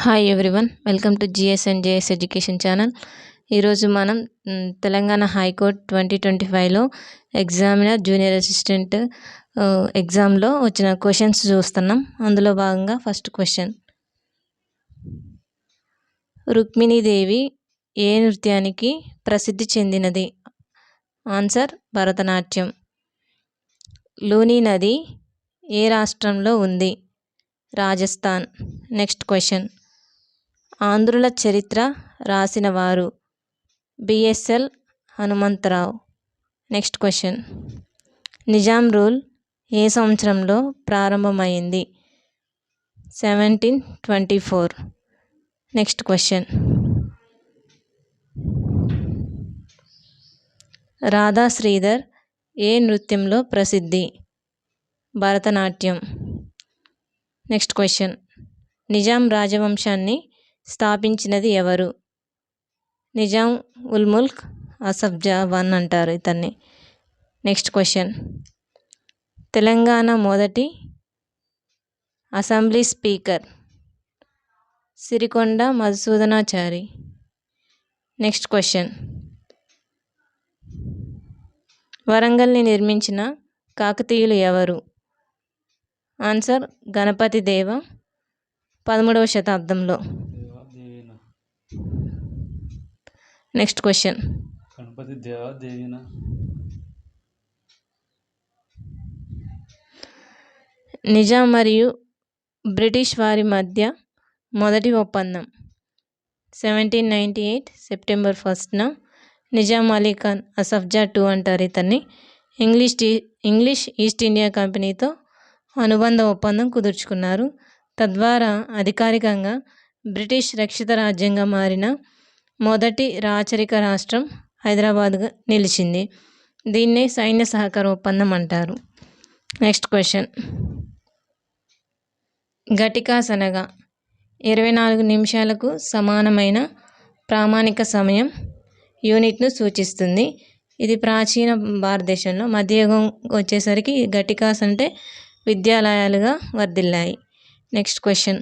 Hi everyone, welcome to GS and JS education channel. ఈరోజు మనం Telangana high court 2025లో examiner junior assistant ఎగ్జామ్లో వచ్చిన క్వశ్చన్స్ చూస్తున్నాం. అందులో భాగంగా ఫస్ట్ క్వశ్చన్, రుక్మిణీదేవి ఏ నృత్యానికి ప్రసిద్ధి చెందినది? ఆన్సర్ భరతనాట్యం. లూని నది ఏ రాష్ట్రంలో ఉంది? రాజస్థాన్. నెక్స్ట్ క్వశ్చన్, ఆంధ్రుల చరిత్ర రాసిన వారు? BSL Hanumantharao. Next question, Nizam rule ఏ సంవత్సరంలో ప్రారంభమైంది? 1724. నెక్స్ట్ క్వశ్చన్, రాధా శ్రీధర్ ఏ నృత్యంలో ప్రసిద్ధి? భరతనాట్యం. నెక్స్ట్ క్వశ్చన్, నిజాం రాజవంశాన్ని స్థాపించినది ఎవరు? నిజాం ఉల్ ముల్క్ అసఫ్ జా 1 అంటారు ఇతన్ని. నెక్స్ట్ క్వశ్చన్, తెలంగాణ మొదటి assembly speaker? Sirikonda Madhusudanachari. Next question, వరంగల్ని నిర్మించిన కాకతీయులు ఎవరు? ఆన్సర్ గణపతి దేవ, 13వ శతాబ్దంలో. నెక్స్ట్ క్వశ్చన్, నిజాం మరియు బ్రిటిష్ వారి మధ్య మొదటి ఒప్పందం? 1798 సెప్టెంబర్ 1న నిజాం అలీ ఖాన్ అసఫ్ జా 2 అంటారు ఇతన్ని ఇంగ్లీష్ ఈస్ట్ ఇండియా కంపెనీతో అనుబంధ ఒప్పందం కుదుర్చుకున్నారు. తద్వారా అధికారికంగా బ్రిటిష్ రక్షిత రాజ్యంగా మారిన మొదటి రాచరిక రాష్ట్రం హైదరాబాద్గా నిలిచింది. దీన్నే సైన్య సహకార ఒప్పందం అంటారు. నెక్స్ట్ క్వశ్చన్, ఘటికాస్ అనగా 24 నిమిషాలకు సమానమైన ప్రామాణిక సమయం యూనిట్ను సూచిస్తుంది. ఇది ప్రాచీన భారతదేశంలో, మధ్యయుగం వచ్చేసరికి ఘటికాస్ అంటే విద్యాలయాలుగా వర్ధిల్లాయి. నెక్స్ట్ క్వశ్చన్,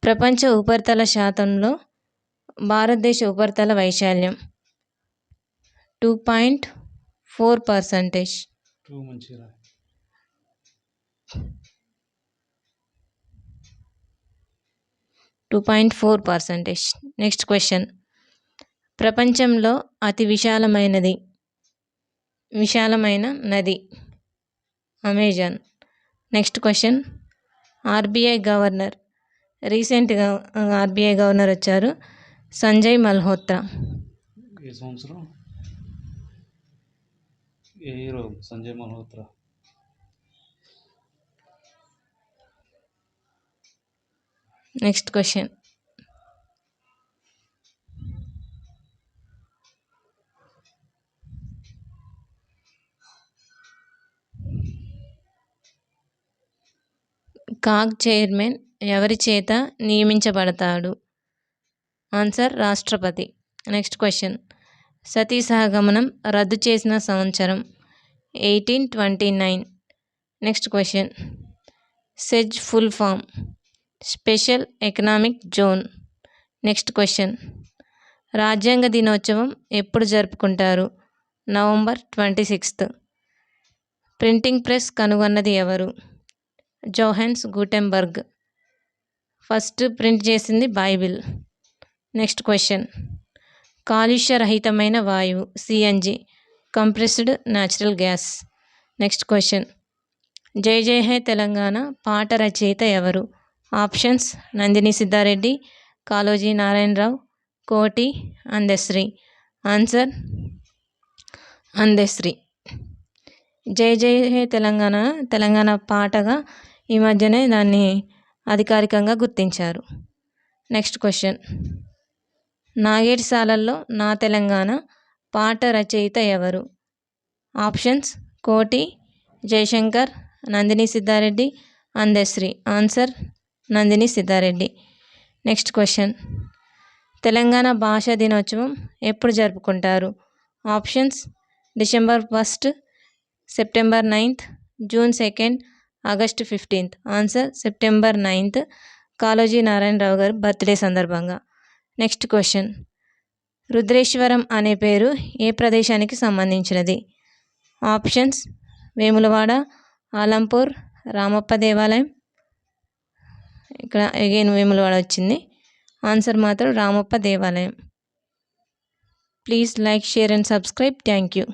ప్రపంచ ఉపరితల శాతంలో భారతదేశ ఉపరితల వైశాల్యం? 2.4%. 2.4%. నెక్స్ట్ క్వశ్చన్, ప్రపంచంలో అతి విశాలమైన నది? Amazon. Next question, RBI governor, రీసెంట్గా ఆర్బీఐ గవర్నర్ వచ్చారు, Sanjay Malhotra. Sanjay Malhotra. Next question, CAG chairman ఎవరి చేత నియమించబడతాడు? ఆన్సర్ రాష్ట్రపతి. నెక్స్ట్ క్వశ్చన్, సతీ సహగమనం రద్దు చేసిన సంవత్సరం? 1829. Next question, SEZ full form? Special economic zone. Next question, రాజ్యాంగ దినోత్సవం ఎప్పుడు జరుపుకుంటారు? నవంబర్ 26. ప్రింటింగ్ ప్రెస్ కనుగొన్నది ఎవరు? జోహాన్స్ గూటెన్బర్గ్. ఫస్ట్ ప్రింట్ చేసింది బైబిల్. నెక్స్ట్ క్వశ్చన్, కాలుష్య రహితమైన వాయువు? CNG, compressed natural gas. Next question, జై జై హై తెలంగాణ పాట రచయిత ఎవరు? ఆప్షన్స్: నందిని సిద్ధారెడ్డి, కాళోజీ నారాయణరావు, కోటి, అందశ్రీ. ఆన్సర్ అందశ్రీ. జై జై హై తెలంగాణ పాటగా ఈ మధ్యనే దాన్ని అధికారికంగా గుర్తించారు. నెక్స్ట్ క్వశ్చన్, నాగేటిసాలల్లో నా తెలంగాణ పాట రచయిత ఎవరు? Options: Koti, Jayashankar, Nandini Siddhareddy, Andesri. Answer Nandini Siddhareddy. Next question, Telangana భాషా దినోత్సవం ఎప్పుడు జరుపుకుంటారు? Options: December 1, September 9, June 2, August 15. Answer September 9. Kaloji Narayanarao గారు బర్త్డే సందర్భంగా. నెక్స్ట్ క్వశ్చన్, రుద్రేశ్వరం అనే పేరు ఏ ప్రదేశానికి సంబంధించినది? ఆప్షన్స్: వేములవాడ, ఆలంపూర్, రామప్ప దేవాలయం. ఇక్కడ అగైన్ వేములవాడ వచ్చింది. ఆన్సర్ మాత్రం రామప్ప దేవాలయం. Please like, share and subscribe. Thank you.